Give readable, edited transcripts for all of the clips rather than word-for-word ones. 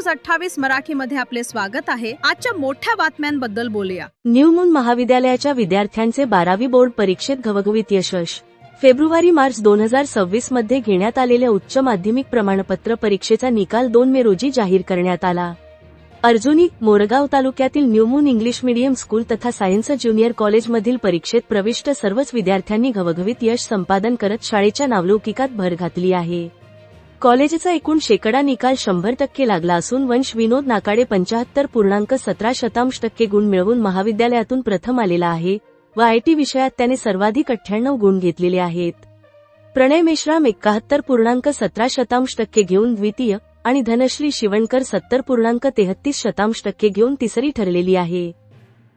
28 मराठीमध्ये आपले स्वागत आहे। आजच्या मोठ्या बातम्यांबद्दल बोलूया। न्यू मून महाविद्यालयाच्या विद्यार्थ्यांचे 12वी बोर्ड परीक्षेत घवघवीत यश। फेब्रुवारी-मार्च 2026 मध्ये घेण्यात आलेल्या उच्च माध्यमिक प्रमाणपत्र परीक्षेचा निकाल 2 मे रोजी जाहीर करण्यात आला। अर्जुनी, मोरगाव तालुक्यातील new moon English medium school तथा सायन्स ज्युनियर कॉलेजमधील परीक्षेत प्रविष्ट सर्वच विद्यार्थ्यांनी घवघवीत यश संपादन करत शाळेच्या नावलौकिकात भर घातली आहे। कॉलेजचा एकूण शेकडा निकाल 100% लागला असून वंश विनोद नाकाडे 75.17% गुण मिळवून महाविद्यालयातून प्रथम आलेला आहे व IT विषयात त्याने सर्वाधिक 98 गुण घेतलेले आहेत। प्रणय मेश्राम 71.17% घेऊन द्वितीय आणि धनश्री शिवणकर 70.33% घेऊन तिसरी ठरलेली आहे।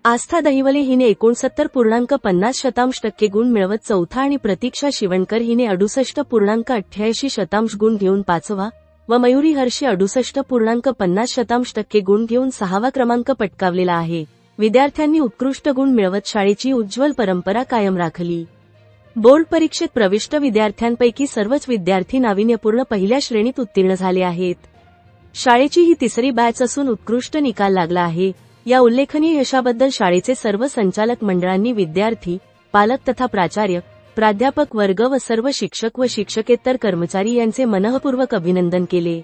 आस्था दहिवले हिने 69.50% गुण मिळवत चौथा आणि प्रतीक्षा शिवणकर हिने 68.88% गुण घेऊन पाचवा व मयुरी हर्षे 68.50% गुण घेऊन 6वा क्रमांक पटकावलेला आहे। विद्यार्थ्यांनी उत्कृष्ट गुण मिळवत शाळेची उज्ज्वल परंपरा कायम राखली। बोर्ड परीक्षेत प्रविष्ट विद्यार्थ्यांपैकी सर्वच विद्यार्थी नाविन्यपूर्ण पहिल्या श्रेणीत उत्तीर्ण झाले आहेत। शाळेची ही तिसरी बॅच असून उत्कृष्ट निकाल लागला आहे। या उल्लेखनीय यशाबद्दल शाळेचे सर्व संचालक मंडळांनी विद्यार्थी, पालक तथा प्राचार्य, प्राध्यापक वर्ग व सर्व शिक्षक व शिक्षकेतर कर्मचारी यांचे मनःपूर्वक अभिनंदन केले।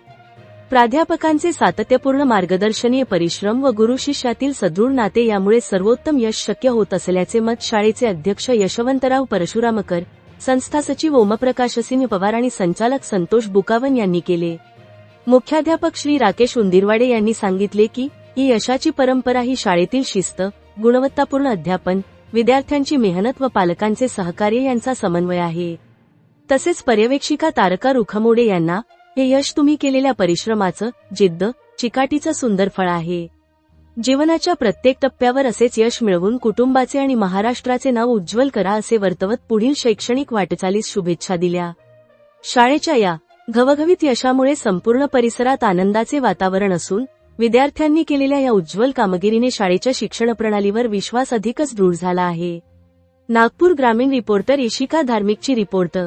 प्राध्यापकांचे सातत्यपूर्ण मार्गदर्शनीय परिश्रम व गुरु शिष्यातील सदृढ नाते यामुळे सर्वोत्तम यश शक्य होत असल्याचे मत शाळेचे अध्यक्ष यशवंतराव परशुरामकर, संस्था सचिव ओमप्रकाशसिंह पवार आणि संचालक संतोष बुकावन यांनी केले। मुख्याध्यापक श्री राकेश उंदीरवाडे यांनी सांगितले की ही यशाची परंपरा ही शाळेतील शिस्त, गुणवत्तापूर्ण अध्यापन, विद्यार्थ्यांची मेहनत व पालकांचे सहकार्य यांचा समन्वय आहे। तसेच पर्यवेक्षिका तारका रुखमोडे यांना हे यश तुम्ही केलेल्या परिश्रमाचं, जिद्द, चिकाटीचं सुंदर फळ आहे। जीवनाच्या प्रत्येक टप्प्यावर असेच यश मिळवून कुटुंबाचे आणि महाराष्ट्राचे नाव उज्ज्वल करा असे वर्तवत पुढील शैक्षणिक वाटचालीस शुभेच्छा दिल्या। शाळेच्या या घवघवीत यशामुळे संपूर्ण परिसरात आनंदाचे वातावरण असून विद्यार्थ्यांनी केलेल्या या उज्ज्वल कामगिरीने शाळेच्या शिक्षण प्रणालीवर विश्वास अधिकच दृढ झाला आहे। नागपूर ग्रामीण रिपोर्टर इशिका धार्मिकची रिपोर्ट।